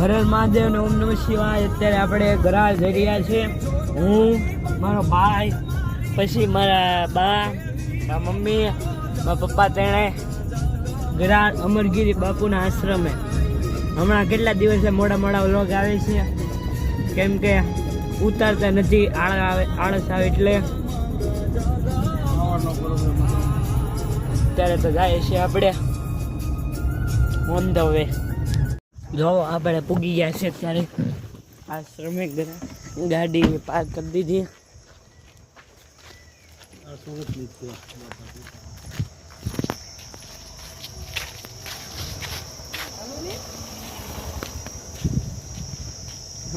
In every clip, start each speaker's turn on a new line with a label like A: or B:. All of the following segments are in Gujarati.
A: હર હર મહાદેવ ને ઓમ નમઃ શિવાય. અત્યારે આપણે ગરાળ જઈ રહ્યા છીએ. હું, મારો ભાઈ, પછી મારા બા, મારા મમ્મી, મારા પપ્પા તેણે ગરાળ અમરગીરી બાપુના આશ્રમે. હમણાં કેટલા દિવસે મોડા વ્લોગ આવે છે કેમ કે ઉતારતા નથી, આળસ આવે એટલે. અત્યારે તો જાય છે આપણે ઓન ધ વે. જો આપણે પૂગી ગયા છે ત્યારે આશ્રમે. ગાડી પાર્ક કરી દીધી.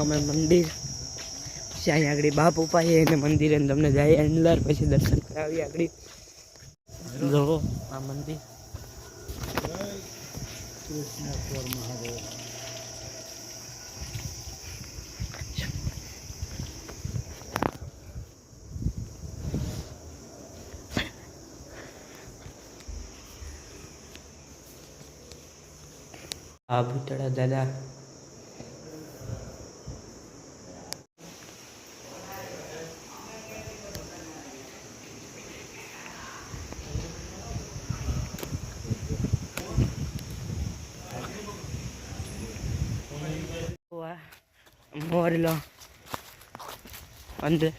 A: અમે મંદિર ત્યાં આગળ બાપ ઉપાય એને મંદિરે તમને જાય અંદર, પછી દર્શન કરાવીએ આગળ. જો આ મંદિર આ ભૂતળા દાદા. મોરલો અંદર.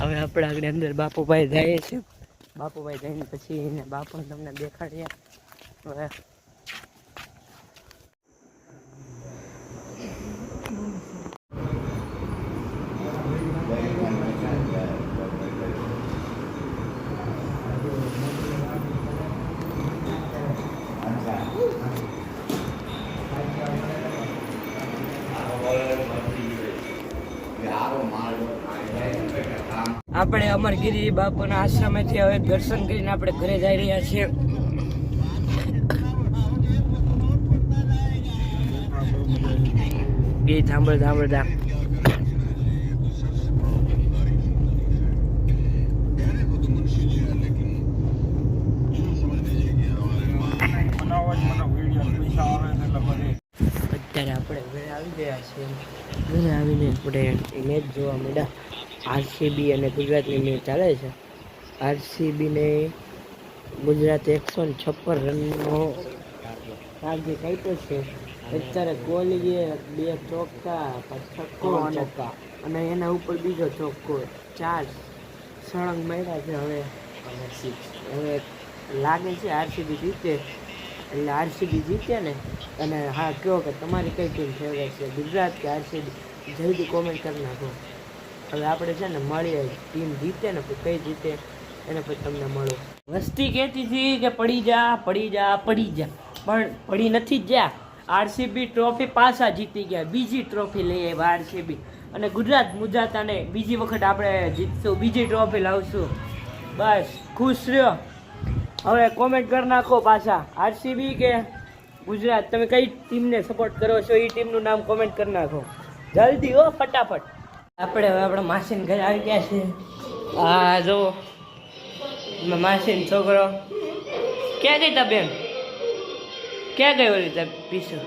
A: હવે આપણે આગળ અંદર બાપુભાઈ જાય છે. બાપુભાઈ જઈને પછી એને બાપુને તમને દેખાડીએ. હવે આપણે અમરગીરી બાપુના આશ્રમેથી હવે દર્શન કરીને આપણે ઘરે જઈ રહ્યા છીએ. ગીત સાંભળતા અત્યારે આપણે ઘરે આવી ગયા છીએ. ઘરે આવીને આપણે મેચ જોવા માંડ્યા. આરસીબી અને ગુજરાતની મેચ ચાલે છે. આરસીબીને ગુજરાત 156 રનનો ટાર્ગેટ આપ્યો છે. અત્યારે કોહલીએ 2 ચોક્કા, 56 ચોક્કા અને એના ઉપર બીજો ચોક્કો, 4 સળંગ માર્યા છે. હવે લાગે છે આરસીબી જીતે. એટલે આરસીબી જીતે ને. અને હા, કહો કે તમારી કઈ ટીમ ફેવરેટ છે, ગુજરાત કે આરસીબી? જલ્દી કોમેન્ટ કરી નાખો. હવે આપણે છે ને મળીએ, ટીમ જીતે ને કઈ જીતે એને પછી તમને મળો. વસ્તી કહેતી હતી કે પડી જા, પણ પડી નથી જ જા. આરસીબી ટ્રોફી પાછા જીતી ગયા, બીજી ટ્રોફી લઈ આવ્યા આરસીબી. અને ગુજરાત મુજાતાને બીજી વખત આપણે જીતશું, બીજી ટ્રોફી લાવશું. બસ ખુશ રહ્યો. હવે કોમેન્ટ કરી નાખો પાછા, આરસીબી કે ગુજરાત, તમે કઈ ટીમને સપોર્ટ કરો છો એ ટીમનું નામ કોમેન્ટ કરી નાખો જલ્દી હો, ફટાફટ. આપણે હવે આપણા માસીને ઘરે આવી ગયા છે. હા જો માસીનો છોકરો. ક્યાં ગઈ તા બેન? ક્યાં ગઈ ઓલી તા પીછું?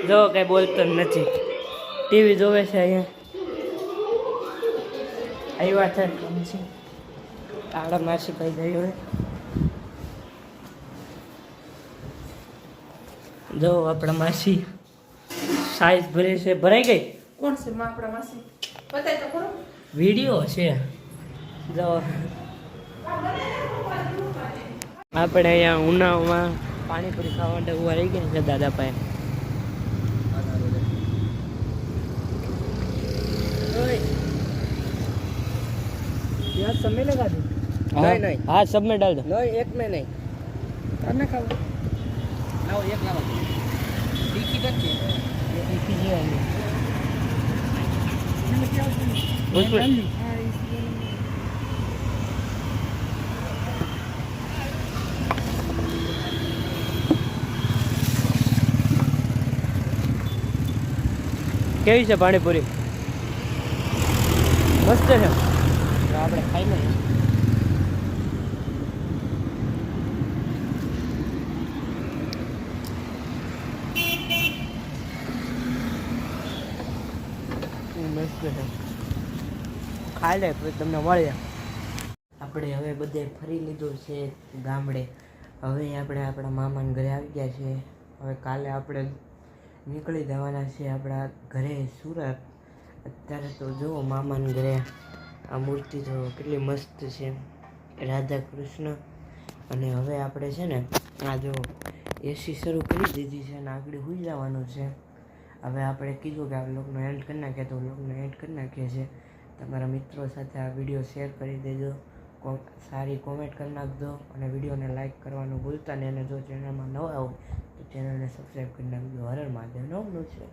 A: જો કઈ બોલતો નથી, ટીવી જોવે છે. અહીંયા આવ્યા છે આપણા માસી ભાઈ ગઈ હોય. જો આપણા માસી સાઈઝ ભરે છે. ભરાઈ ગઈ?
B: કોણ છે આપણા માસી? બતાય તો ખરો.
A: વિડીયો છે. જો આપણે અહીંયા ઉનાળામાં પાણીપુરી ખાવા માટે ઉભા રહી ગયા છે દાદા પાસે. यहाँ सब में लगा दूँ? नहीं नहीं, हाँ सब में डाल दो. नहीं एक में नहीं. करना खाओ. लाओ एक लाओ. टिकी करके. ये टिकी जो है. ये क्या होता है? उसमें. કેવી છે પાણીપુરી? મસ્ત છે. આપણે ખાઈ લઈએ. ખાઈ લે પછી તમને મળીએ. આપણે હવે બધે ફરી લીધું છે ગામડે. હવે આપણે આપણા મામાના ઘરે આવી ગયા છે. હવે કાલે આપણે નીકળી જવાના છે આપણા ઘરે સુરત. અત્યારે તો જુઓ મામાના ઘરે આ મૂર્તિ તો કેટલી મસ્ત છે, રાધા કૃષ્ણ. અને હવે આપણે છે ને આ જો એસી શરૂ કરી દીધી છે અને આગળ સુઈ જવાનું છે. હવે આપણે કીધું કે આ વ્લોગનો એન્ડ કરી નાખીએ તો વ્લોગનો એન્ડ કરી નાખીએ છીએ. તમારા મિત્રો સાથે આ વિડીયો શેર કરી દેજો, સારી કોમેન્ટ કરી નાખજો અને વિડીયોને લાઇક કરવાનું ભૂલતા નહીં. અને જો ચેનલમાં નવા હોય તો ચેનલને સબસ્ક્રાઈબ કરી નાખજો. હર હર મહાદેવ. નવનું છે.